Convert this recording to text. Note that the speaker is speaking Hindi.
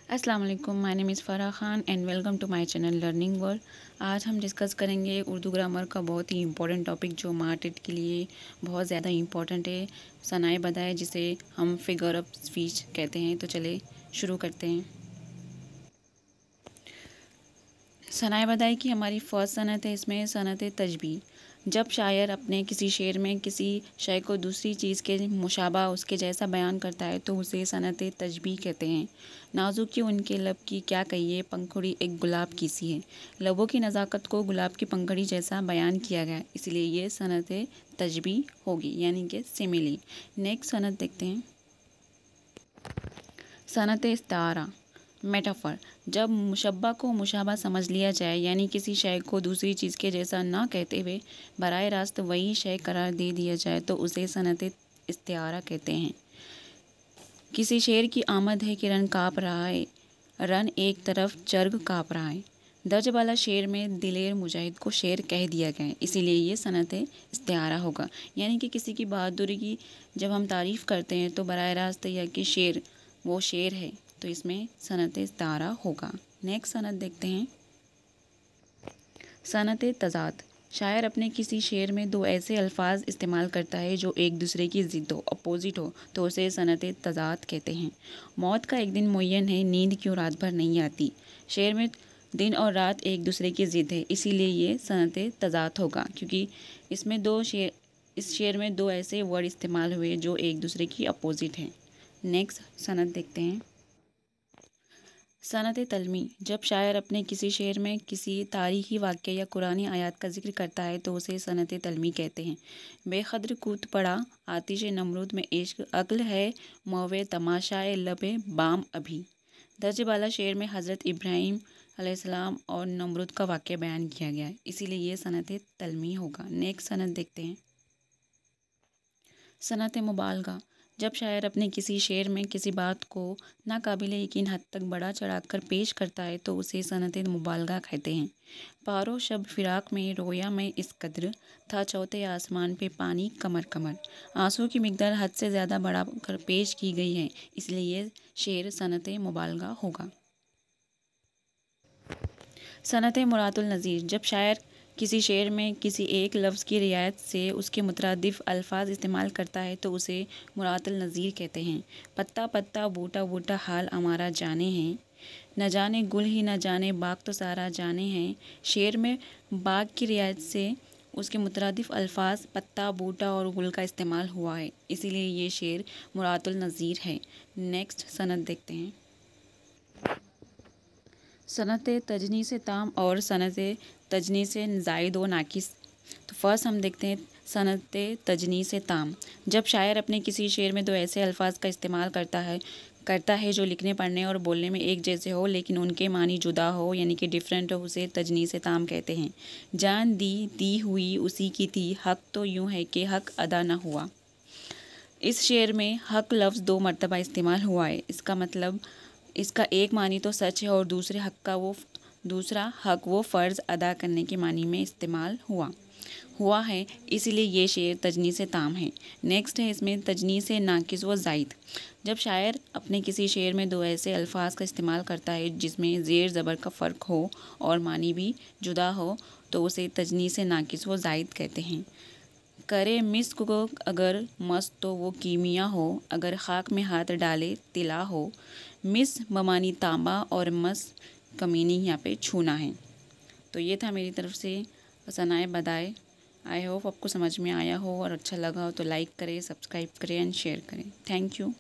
अस्सलाम वालेकुम, my name is Farah Khan and welcome to my channel learning world. आज हम डिस्कस करेंगे उर्दू ग्रामर का बहुत ही इम्पोर्टेंट टॉपिक जो मार्केट के लिए बहुत ज़्यादा इम्पोर्टेंट है, सनाए बदाए, जिसे हम फिगर ऑफ स्पीच कहते हैं। तो चले शुरू करते हैं। सनाए बदाई की हमारी फ़र्स्ट सनत है, इसमें सनत तजबीह। जब शायर अपने किसी शेर में किसी शय को दूसरी चीज़ के मुशाबा उसके जैसा बयान करता है तो उसे सनत तजबीह कहते हैं। नाजुकी उनके लब की क्या कहिए, पंखुड़ी एक गुलाब की सी है। लबों की नज़ाकत को गुलाब की पंखुड़ी जैसा बयान किया गया, इसलिए ये सनत तजबीह होगी, यानी कि सिमिली। नेक्स्ट सनत देखते हैं। सनत इस्तारा, मेटाफर। जब मुशब्बा को मुशाबा समझ लिया जाए, यानी किसी शय को दूसरी चीज़ के जैसा ना कहते हुए बराह रास्त वही शय करार दे दिया जाए तो उसे सनत इस्तिआरा कहते हैं। किसी शेर की आमद है कि रन काँप रहा है, रन एक तरफ चर्ग काँप रहा है। दर्ज वाला शेर में दिलेर मुजाहिद को शेर कह दिया गया है, इसीलिए ये सनत इस्तिआरा होगा। यानी कि किसी की बहादुरी की जब हम तारीफ़ करते हैं तो बराह रास्त या कि शेर वो शेर है, तो इसमें सनत इस्तिआरा होगा। नेक्स्ट सनत देखते हैं। सनत तज़ाद। शायर अपने किसी शेर में दो ऐसे अल्फाज इस्तेमाल करता है जो एक दूसरे की ज़िद हो, अपोजिट हो, तो उसे सनत तज़ाद कहते हैं। मौत का एक दिन मुय्यन है, नींद क्यों रात भर नहीं आती। शेर में दिन और रात एक दूसरे की ज़िद है, इसीलिए ये सनत तज़ाद होगा, क्योंकि इस शेर में दो ऐसे वर्ड इस्तेमाल हुए जो एक दूसरे की अपोजिट हैं। नेक्स्ट सनत देखते हैं। सनत तल्मी। जब शायर अपने किसी शेर में किसी तारीख़ी वाक़या या कुरानी आयत का जिक्र करता है तो उसे सनत तल्मी कहते हैं। बेखद्र कूद पड़ा आतिश नमरूद में इश्क, अक्ल है मौवे तमाशाए लबे बाम अभी। दर्ज वाला शेर में हज़रत इब्राहीम अलैहिस्सलाम और नमरूद का वाक़या बयान किया गया है, इसीलिए ये सनत तल्मी होगा। नेक्स्ट सनत देखते हैं। सनत मुबालगा। जब शायर अपने किसी शेर में किसी बात को नाकाबिले यकीन हद तक बढ़ा चढ़ाकर पेश करता है तो उसे सनत मुबालगा कहते हैं। पारो शब फिराक में रोया में इस कद्र था, चौथे आसमान पे पानी कमर कमर। आंसू की मिकदार हद से ज़्यादा बढ़ा कर पेश की गई है, इसलिए ये शेर सनत मुबालगा होगा। सनत मुरातुल नज़ीर। जब शायर किसी शेर में किसी एक लफ्ज़ की रियायत से उसके मुतरादिफ अल्फाज इस्तेमाल करता है तो उसे मुरातुल नज़ीर कहते हैं। पत्ता पत्ता बूटा बूटा हाल हमारा जाने हैं, न जाने गुल ही न जाने बाग तो सारा जाने हैं। शेर में बाग की रियायत से उसके मुतरादिफ अल्फाज पत्ता बूटा और गुल का इस्तेमाल हुआ है, इसीलिए ये शेर मुरातुल नज़ीर है। नेक्स्ट सनत देखते हैं। सनत तजनी से ताम और सनत तजनी से ज़ायद व नाकिस। तो फर्स्ट हम देखते हैं सनत तजनी से ताम। जब शायर अपने किसी शेर में दो ऐसे अल्फाज का इस्तेमाल करता है जो लिखने पढ़ने और बोलने में एक जैसे हो लेकिन उनके मानी जुदा हो, यानी कि डिफरेंट हो, उसे तजनी से ताम कहते हैं। जान दी हुई उसी की थी, हक तो यूँ है कि हक अदा न हुआ। इस शेर में हक लफ्ज़ दो मरतबा इस्तेमाल हुआ है। इसका मतलब इसका एक मानी तो सच है और दूसरा हक वो फ़र्ज़ अदा करने के मानी में इस्तेमाल हुआ है, इसीलिए ये शेर तजनी से ताम है। नेक्स्ट है इसमें तजनी से नाकिस व ज़ायद। जब शायर अपने किसी शेर में दो ऐसे अल्फाज का इस्तेमाल करता है जिसमें ज़ेर ज़बर का फ़र्क हो और मानी भी जुदा हो तो उसे तजनी से नाकिस व ज़ायद कहते हैं। करे मिस्क को अगर मस्त तो वो कीमिया हो, अगर खाक में हाथ डाले तिला हो। मिस बमानी तांबा और मस कमीनी यहाँ पे छूना है। तो ये था मेरी तरफ से सनाए बदाए। आई होप आपको समझ में आया हो और अच्छा लगा हो तो लाइक करें, सब्सक्राइब करें एंड शेयर करें। Thank you.